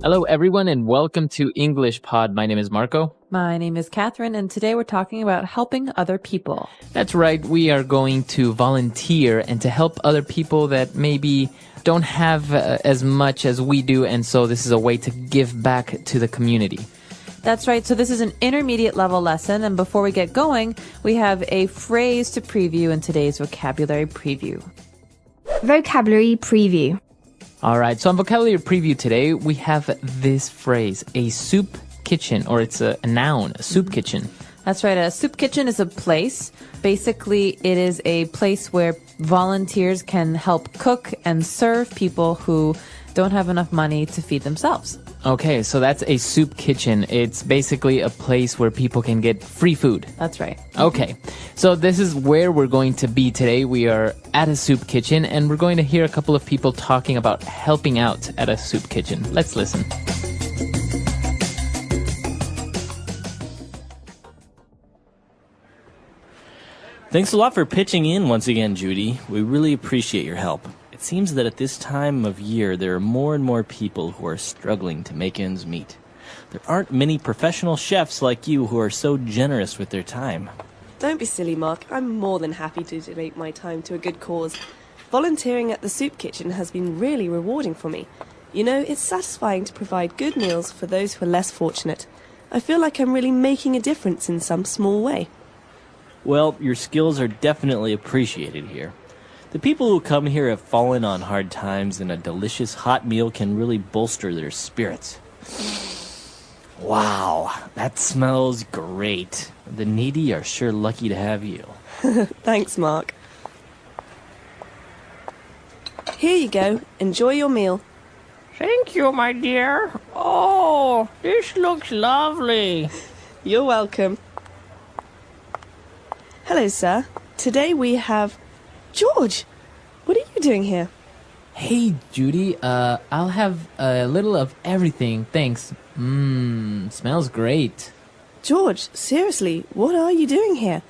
Hello, everyone, and welcome to English Pod. My name is Marco. My name is Catherine, and today we're talking about helping other people. That's right. We are going to volunteer and to help other people that maybe don't have as much as we do, and so this is a way to give back to the community. That's right. So this is an intermediate level lesson, and before we get going, we have a phrase to preview in today's vocabulary preview. Vocabulary preview. All right, so on vocabulary preview today, we have this phrase, a soup kitchen, or it's a noun, a soup kitchen. That's right. A soup kitchen is a place. Basically, it is a place where volunteers can help cook and serve people who don't have enough money to feed themselves. Okay, so that's a soup kitchen. It's basically a place where people can get free food. That's right. Okay, so this is where we're going to be today. We are at a soup kitchen, and we're going to hear a couple of people talking about helping out at a soup kitchen. Let's listen. Thanks a lot for pitching in once again, Judy. We really appreciate your help. It seems that at this time of year, there are more and more people who are struggling to make ends meet. There aren't many professional chefs like you who are so generous with their time. Don't be silly, Mark. I'm more than happy to donate my time to a good cause. Volunteering at the soup kitchen has been really rewarding for me. You know, it's satisfying to provide good meals for those who are less fortunate. I feel like I'm really making a difference in some small way. Well, your skills are definitely appreciated here. The people who come here have fallen on hard times, and a delicious hot meal can really bolster their spirits. Wow, that smells great. The needy are sure lucky to have you. Thanks, Mark. Here you go. Enjoy your meal. Thank you, my dear. Oh, this looks lovely. You're welcome. Hello, sir. Today we have... George, what are you doing here? Hey, Judy, I'll have a little of everything, thanks. Smells great. George, seriously, what are you doing here?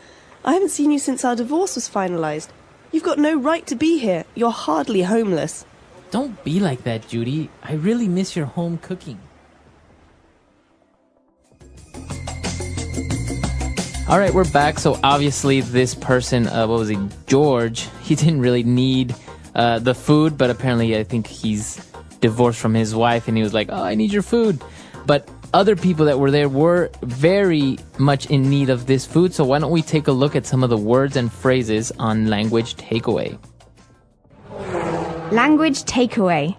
I haven't seen you since our divorce was finalized. You've got no right to be here. You're hardly homeless. Don't be like that, Judy. I really miss your home cooking. All right, we're back. So obviously this person, George, he didn't really need the food, but apparently I think he's divorced from his wife, and he was like, oh, I need your food. But other people that were there were very much in need of this food, so why don't we take a look at some of the words and phrases on language takeaway. Language takeaway.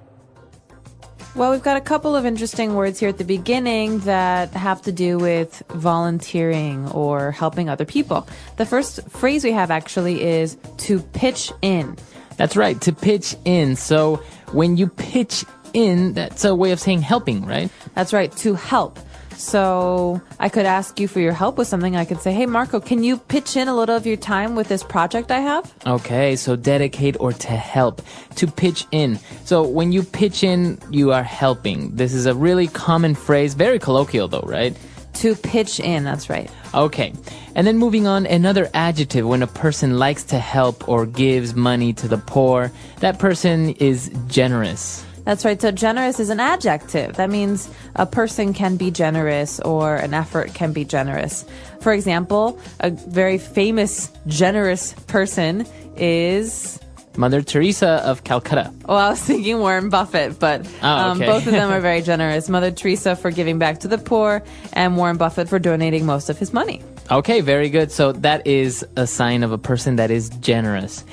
Well, we've got a couple of interesting words here at the beginning that have to do with volunteering or helping other people. The first phrase we have actually is to pitch in. That's right, to pitch in. So when you pitch in, that's a way of saying helping, right? That's right, to help. So I could ask you for your help with something. I could say, hey, Marco, can you pitch in a little of your time with this project I have? Okay, so dedicate or to help, to pitch in. So when you pitch in, you are helping. This is a really common phrase, very colloquial though, right? To pitch in, that's right. Okay, and then moving on, another adjective when a person likes to help or gives money to the poor, that person is generous. That's right. So generous is an adjective. That means a person can be generous or an effort can be generous. For example, a very famous generous person is... Mother Teresa of Calcutta. Well, I was thinking Warren Buffett, but okay. Both of them are very generous. Mother Teresa for giving back to the poor and Warren Buffett for donating most of his money. Okay, very good. So that is a sign of a person that is generous.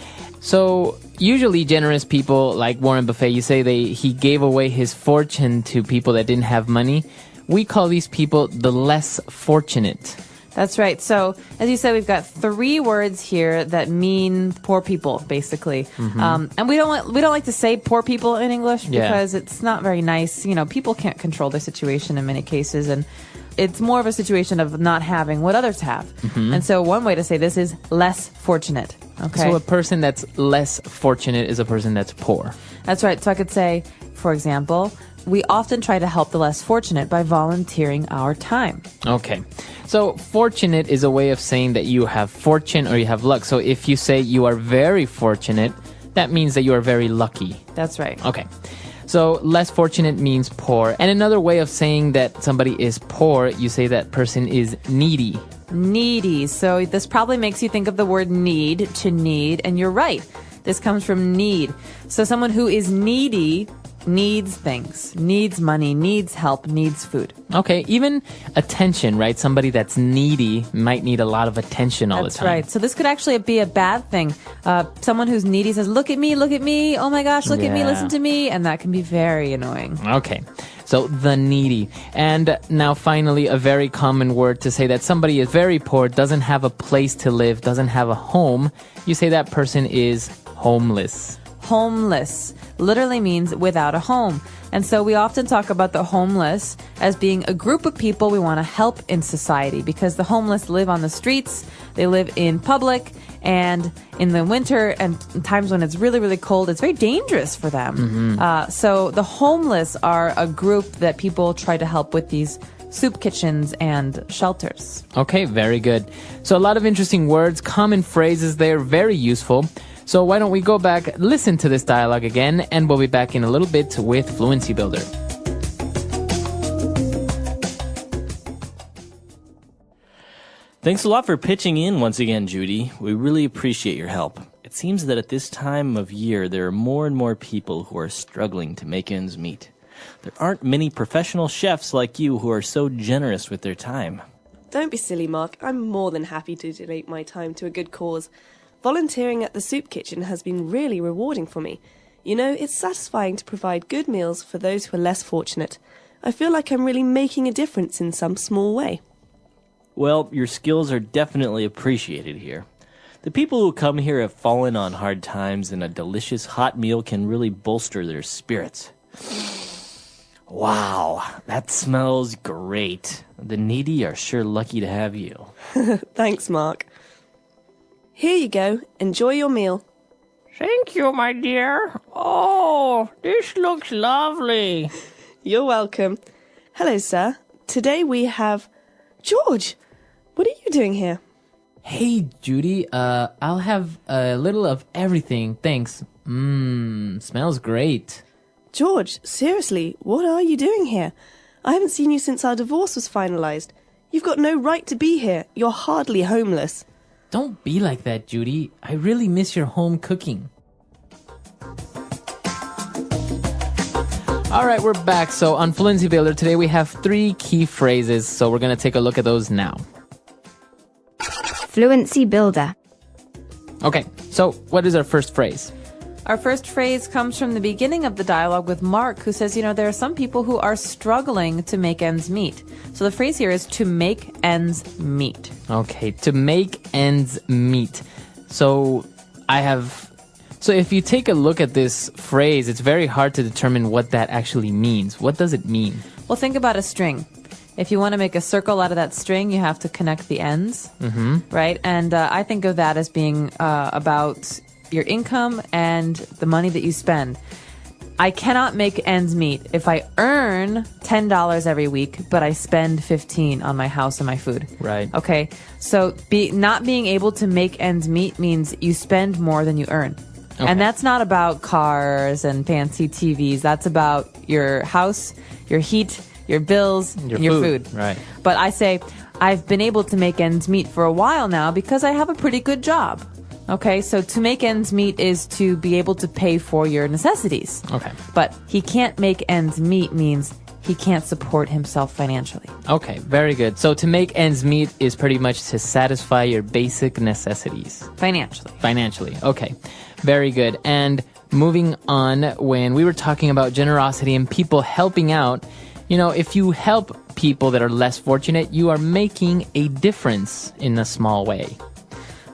So usually generous people like Warren Buffett, you say he gave away his fortune to people that didn't have money. We call these people the less fortunate. That's right. So as you said, we've got 3 words here that mean poor people, basically. And we don't like to say poor people in English because it's not very nice. You know, people can't control their situation in many cases, and it's more of a situation of not having what others have. And so one way to say this is less fortunate. Okay. So a person that's less fortunate is a person that's poor. That's right. So I could say, for example, we often try to help the less fortunate by volunteering our time. Okay. So fortunate is a way of saying that you have fortune or you have luck. So if you say you are very fortunate, that means that you are very lucky. That's right. Okay. So less fortunate means poor. And another way of saying that somebody is poor, you say that person is needy. Needy. So this probably makes you think of the word need, to need, and you're right. This comes from need. So someone who is needy needs things, needs money, needs help, needs food. Okay, even attention, right? Somebody that's needy might need a lot of attention all the time. That's right. So this could actually be a bad thing. Someone who's needy says, look at me, oh my gosh, look at me, listen to me. And that can be very annoying. Okay, so the needy. And now finally, a very common word to say that somebody is very poor, doesn't have a place to live, doesn't have a home. You say that person is homeless. Homeless literally means without a home. And so we often talk about the homeless as being a group of people we want to help in society, because the homeless live on the streets, they live in public, and in the winter and times when it's really, really cold, it's very dangerous for them. So the homeless are a group that people try to help with these soup kitchens and shelters. Okay, very good. So a lot of interesting words, common phrases there, very useful. So why don't we go back, listen to this dialogue again, and we'll be back in a little bit with Fluency Builder. Thanks a lot for pitching in once again, Judy. We really appreciate your help. It seems that at this time of year, there are more and more people who are struggling to make ends meet. There aren't many professional chefs like you who are so generous with their time. Don't be silly, Mark. I'm more than happy to donate my time to a good cause. Volunteering at the soup kitchen has been really rewarding for me. You know, it's satisfying to provide good meals for those who are less fortunate. I feel like I'm really making a difference in some small way. Well, your skills are definitely appreciated here. The people who come here have fallen on hard times, and a delicious hot meal can really bolster their spirits. Wow, that smells great. The needy are sure lucky to have you. Thanks, Mark. Here you go. Enjoy your meal. Thank you, my dear. Oh, this looks lovely. You're welcome. Hello, sir. Today we have George. What are you doing here? Hey, Judy, I'll have a little of everything, thanks. Smells great. George, seriously, what are you doing here? I haven't seen you since our divorce was finalized. You've got no right to be here. You're hardly homeless. Don't be like that, Judy. I really miss your home cooking. All right, we're back. So on Fluency Builder today, we have 3 key phrases. So we're going to take a look at those now. Fluency Builder. Okay, so what is our first phrase? Our first phrase comes from the beginning of the dialogue with Mark, who says, you know, there are some people who are struggling to make ends meet. So the phrase here is to make ends meet. Okay, to make ends meet. So if you take a look at this phrase, it's very hard to determine what that actually means. What does it mean? Well, think about a string. If you want to make a circle out of that string, you have to connect the ends, right? And I think of that as being about your income and the money that you spend. I cannot make ends meet if I earn $10 every week, but I spend $15 on my house and my food. Right. Okay. So not being able to make ends meet means you spend more than you earn. Okay. And that's not about cars and fancy TVs. That's about your house, your heat, your bills, and your food. Right. But I say, I've been able to make ends meet for a while now because I have a pretty good job. Okay, so to make ends meet is to be able to pay for your necessities. Okay. But he can't make ends meet means he can't support himself financially. Okay, very good. So to make ends meet is pretty much to satisfy your basic necessities. Financially, okay. Very good. And moving on, when we were talking about generosity and people helping out, you know, if you help people that are less fortunate, you are making a difference in a small way.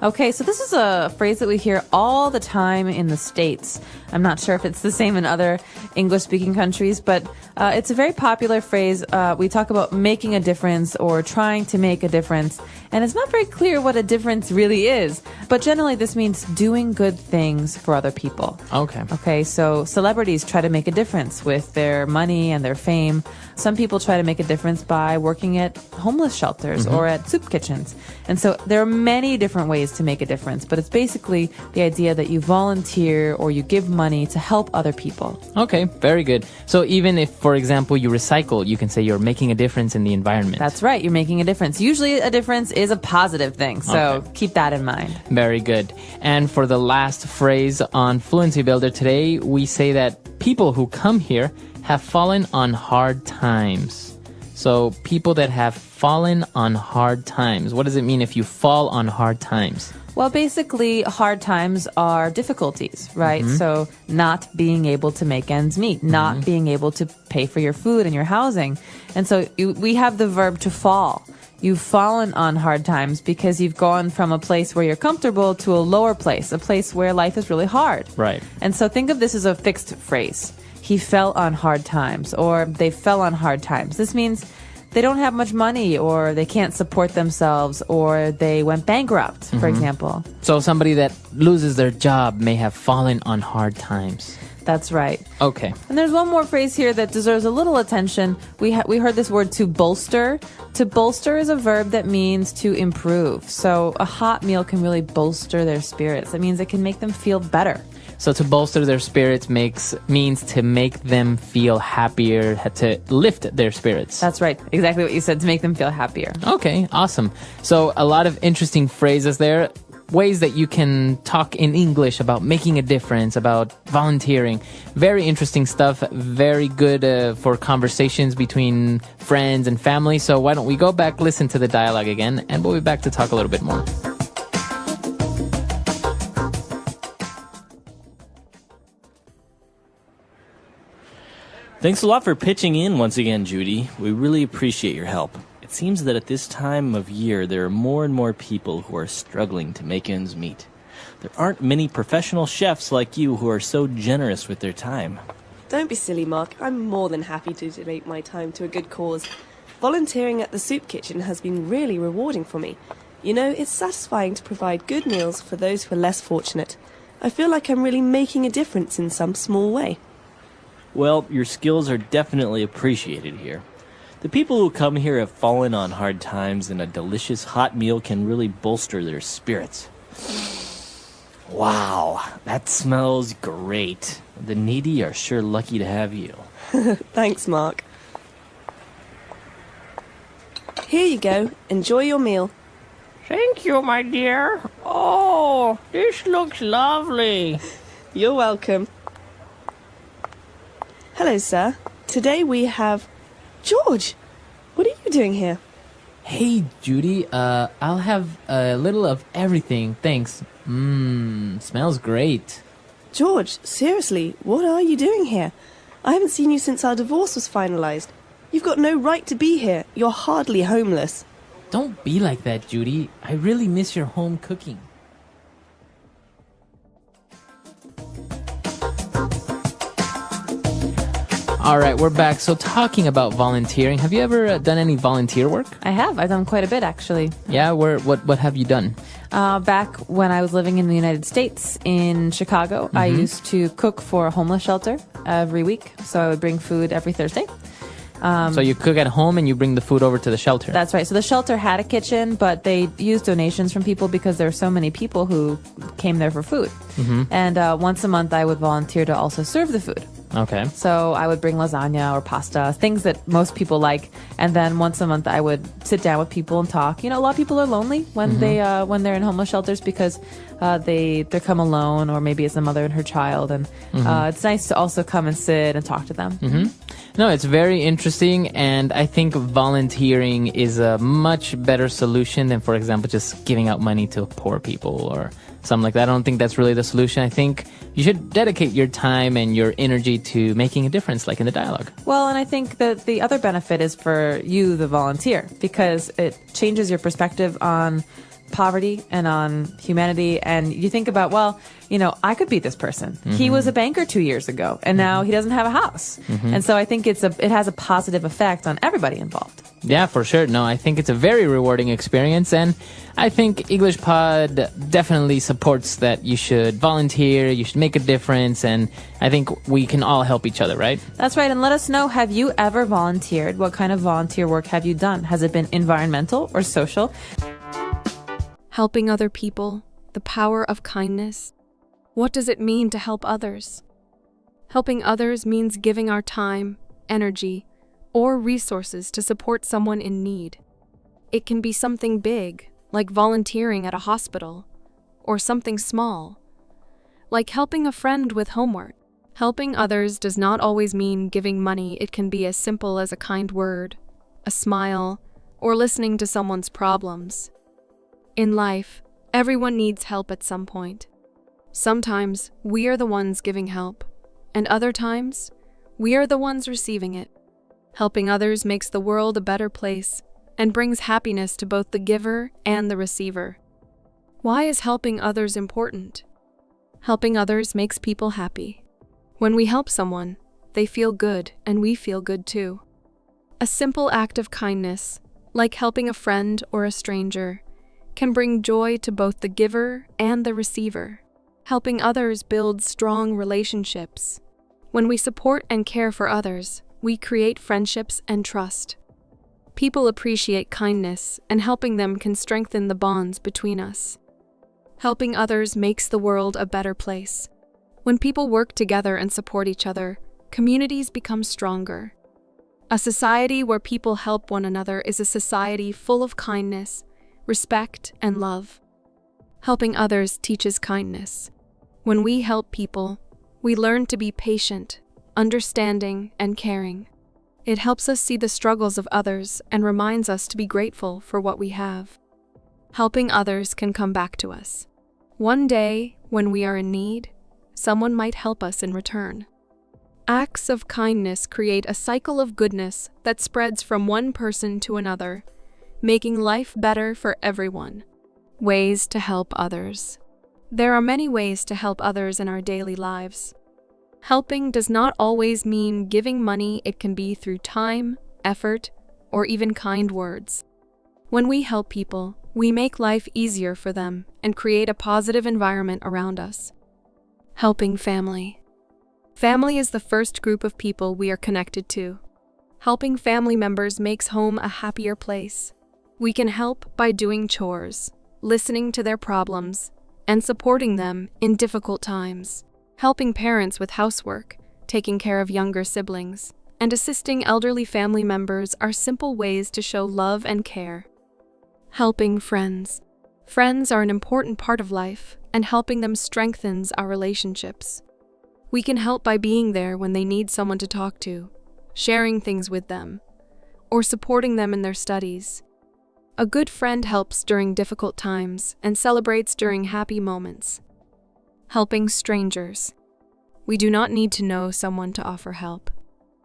Okay, so this is a phrase that we hear all the time in the States. I'm not sure if it's the same in other English-speaking countries, but it's a very popular phrase. We talk about making a difference or trying to make a difference, and it's not very clear what a difference really is. But generally, this means doing good things for other people. Okay. Okay, so celebrities try to make a difference with their money and their fame. Some people try to make a difference by working at homeless shelters or at soup kitchens. And so there are many different ways ways to make a difference, but it's basically the idea that you volunteer or you give money to help other people. Okay, very good. So even if, for example, you recycle, you can say you're making a difference in the environment. That's right, you're making a difference. Usually a difference is a positive thing, so keep that in mind. Very good. And for the last phrase on Fluency Builder today, we say that people who come here have fallen on hard times. So people that have fallen on hard times. What does it mean if you fall on hard times? Well, basically, hard times are difficulties, right? So not being able to make ends meet, not being able to pay for your food and your housing. And so we have the verb to fall. You've fallen on hard times because you've gone from a place where you're comfortable to a lower place, a place where life is really hard. Right. And so think of this as a fixed phrase. He fell on hard times, or they fell on hard times. This means they don't have much money, or they can't support themselves, or they went bankrupt, for example. So somebody that loses their job may have fallen on hard times. That's right. Okay. And there's one more phrase here that deserves a little attention. We heard this word to bolster. To bolster is a verb that means to improve. So a hot meal can really bolster their spirits. That means it can make them feel better. So to bolster their spirits means to make them feel happier, to lift their spirits. That's right. Exactly what you said, to make them feel happier. Okay, awesome. So a lot of interesting phrases there. Ways that you can talk in English about making a difference, about volunteering. Very interesting stuff. Very good for conversations between friends and family. So why don't we go back, listen to the dialogue again, and we'll be back to talk a little bit more. Thanks a lot for pitching in once again, Judy. We really appreciate your help. It seems that at this time of year, there are more and more people who are struggling to make ends meet. There aren't many professional chefs like you who are so generous with their time. Don't be silly, Mark. I'm more than happy to donate my time to a good cause. Volunteering at the soup kitchen has been really rewarding for me. You know, it's satisfying to provide good meals for those who are less fortunate. I feel like I'm really making a difference in some small way. Well, your skills are definitely appreciated here. The people who come here have fallen on hard times, and a delicious hot meal can really bolster their spirits. Wow, that smells great. The needy are sure lucky to have you. Thanks, Mark. Here you go. Enjoy your meal. Thank you, my dear. Oh, this looks lovely. You're welcome. Hello, sir. Today we have... George! What are you doing here? Hey, Judy, I'll have a little of everything, thanks. Smells great. George, seriously, what are you doing here? I haven't seen you since our divorce was finalized. You've got no right to be here. You're hardly homeless. Don't be like that, Judy. I really miss your home cooking. All right, we're back. So talking about volunteering, have you ever done any volunteer work? I have. I've done quite a bit, actually. Yeah, what have you done? Back when I was living in the United States, in Chicago, I used to cook for a homeless shelter every week. So I would bring food every Thursday. So you cook at home and you bring the food over to the shelter. That's right. So the shelter had a kitchen, but they used donations from people because there were so many people who came there for food. And once a month, I would volunteer to also serve the food. Okay. So I would bring lasagna or pasta, things that most people like, and then once a month I would sit down with people and talk. You know, a lot of people are lonely when when they're in homeless shelters because they come alone, or maybe it's a mother and her child, and it's nice to also come and sit and talk to them. No, it's very interesting, and I think volunteering is a much better solution than, for example, just giving out money to poor people or something like that. I don't think that's really the solution. I think you should dedicate your time and your energy to making a difference, like in the dialogue. Well, and I think that the other benefit is for you, the volunteer, because it changes your perspective on poverty and on humanity, and you think about, well, you know, I could be this person. He was a banker 2 years ago, and now he doesn't have a house. And so I think it has a positive effect on everybody involved. Yeah, for sure. No, I think it's a very rewarding experience, and I think English Pod definitely supports that you should volunteer, you should make a difference, and I think we can all help each other, right? That's right, and let us know, have you ever volunteered? What kind of volunteer work have you done? Has it been environmental or social? Helping other people, the power of kindness. What does it mean to help others? Helping others means giving our time, energy, or resources to support someone in need. It can be something big, like volunteering at a hospital, or something small, like helping a friend with homework. Helping others does not always mean giving money. It can be as simple as a kind word, a smile, or listening to someone's problems. In life, everyone needs help at some point. Sometimes we are the ones giving help, and other times we are the ones receiving it. Helping others makes the world a better place and brings happiness to both the giver and the receiver. Why is helping others important? Helping others makes people happy. When we help someone, they feel good and we feel good too. A simple act of kindness, like helping a friend or a stranger, can bring joy to both the giver and the receiver. Helping others builds strong relationships. When we support and care for others, we create friendships and trust. People appreciate kindness, and helping them can strengthen the bonds between us. Helping others makes the world a better place. When people work together and support each other, communities become stronger. A society where people help one another is a society full of kindness, respect, and love. Helping others teaches kindness. When we help people, we learn to be patient, understanding, and caring. It helps us see the struggles of others and reminds us to be grateful for what we have. Helping others can come back to us. One day, when we are in need, someone might help us in return. Acts of kindness create a cycle of goodness that spreads from one person to another, making life better for everyone. Ways to help others. There are many ways to help others in our daily lives. Helping does not always mean giving money. It can be through time, effort, or even kind words. When we help people, we make life easier for them and create a positive environment around us. Helping family. Family is the first group of people we are connected to. Helping family members makes home a happier place. We can help by doing chores, listening to their problems, and supporting them in difficult times. Helping parents with housework, taking care of younger siblings, and assisting elderly family members are simple ways to show love and care. Helping friends. Friends are an important part of life, and helping them strengthens our relationships. We can help by being there when they need someone to talk to, sharing things with them, or supporting them in their studies. A good friend helps during difficult times and celebrates during happy moments. Helping strangers. We do not need to know someone to offer help.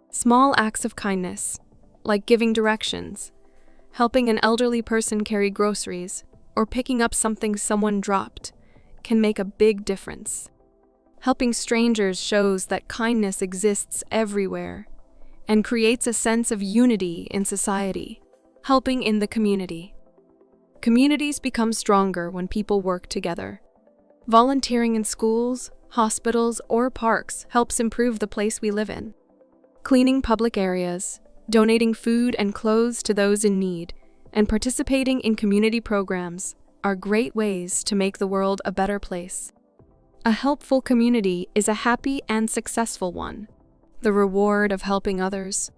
Small acts of kindness, like giving directions, helping an elderly person carry groceries, or picking up something someone dropped, can make a big difference. Helping strangers shows that kindness exists everywhere and creates a sense of unity in society. Helping in the community. Communities become stronger when people work together. Volunteering in schools, hospitals, or parks helps improve the place we live in. Cleaning public areas, donating food and clothes to those in need, and participating in community programs are great ways to make the world a better place. A helpful community is a happy and successful one. The reward of helping others.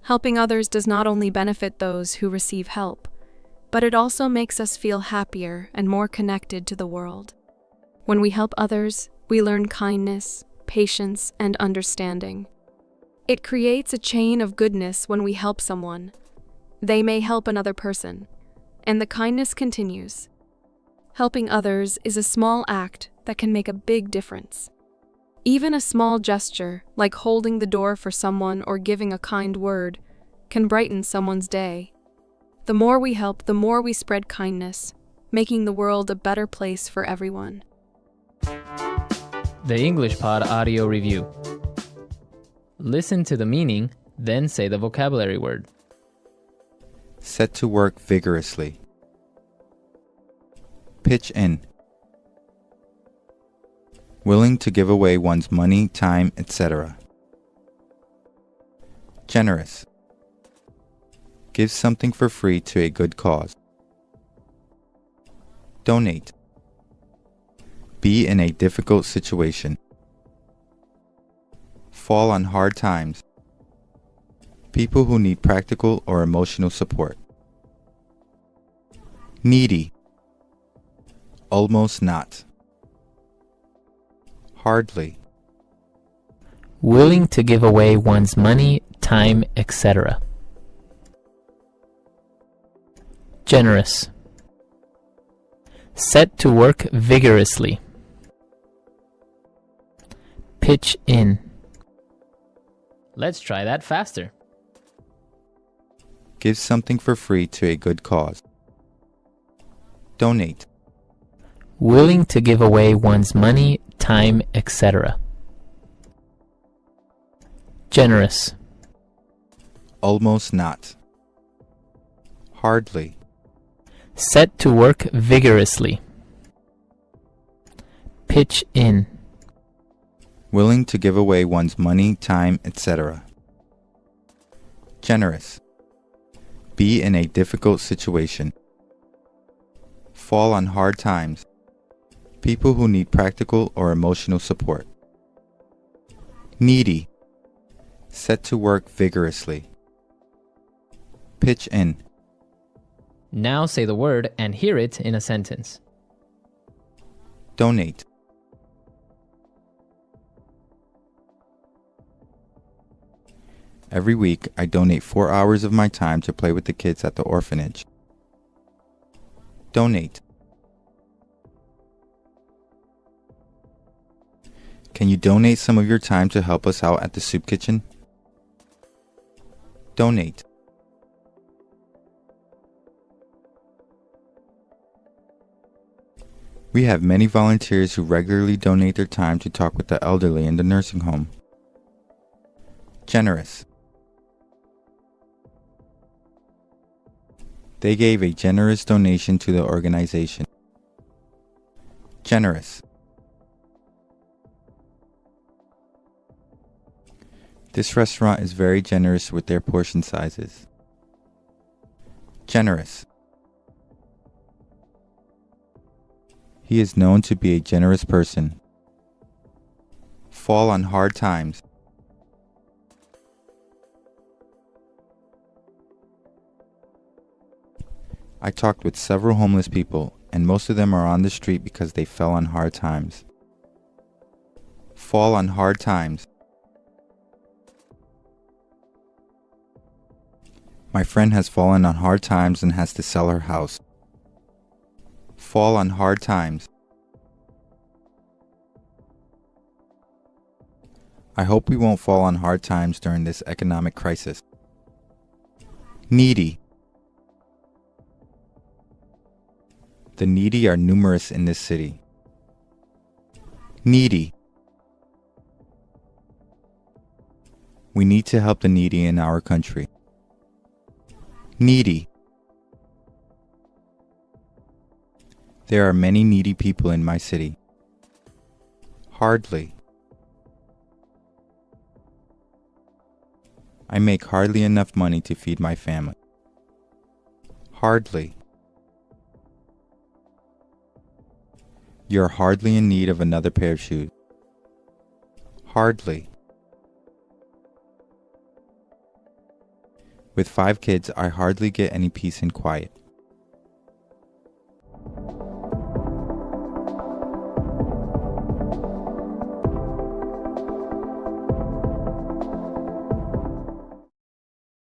Helping others does not only benefit those who receive help, but it also makes us feel happier and more connected to the world. When we help others, we learn kindness, patience, and understanding. It creates a chain of goodness when we help someone. They may help another person, and the kindness continues. Helping others is a small act that can make a big difference. Even a small gesture, like holding the door for someone or giving a kind word, can brighten someone's day. The more we help, the more we spread kindness, making the world a better place for everyone. The English Pod Audio Review. Listen to the meaning, then say the vocabulary word. Set to work vigorously. Pitch in. Willing to give away one's money, time, etc. Generous. Give something for free to a good cause. Donate. Be in a difficult situation. Fall on hard times. People who need practical or emotional support. Needy. Almost not. Hardly. Willing to give away one's money, time, etc. Generous. Set to work vigorously. Pitch in. Let's try that faster. Give something for free to a good cause. Donate. Willing to give away one's money, time, etc. Generous. Almost not. Hardly. Set to work vigorously. Pitch in. Willing to give away one's money, time, etc. Generous. Be in a difficult situation. Fall on hard times. People who need practical or emotional support. Needy. Set to work vigorously. Pitch in. Now say the word and hear it in a sentence. Donate. Every week, I donate 4 hours of my time to play with the kids at the orphanage. Donate. Can you donate some of your time to help us out at the soup kitchen? Donate. We have many volunteers who regularly donate their time to talk with the elderly in the nursing home. Generous. They gave a generous donation to the organization. Generous. This restaurant is very generous with their portion sizes. Generous. He is known to be a generous person. Fall on hard times. I talked with several homeless people, and most of them are on the street because they fell on hard times. Fall on hard times. My friend has fallen on hard times and has to sell her house. Fall on hard times. I hope we won't fall on hard times during this economic crisis. Needy. The needy are numerous in this city. Needy. We need to help the needy in our country. Needy. There are many needy people in my city. Hardly. I make hardly enough money to feed my family. Hardly. You're hardly in need of another pair of shoes. Hardly. With 5 kids, I hardly get any peace and quiet.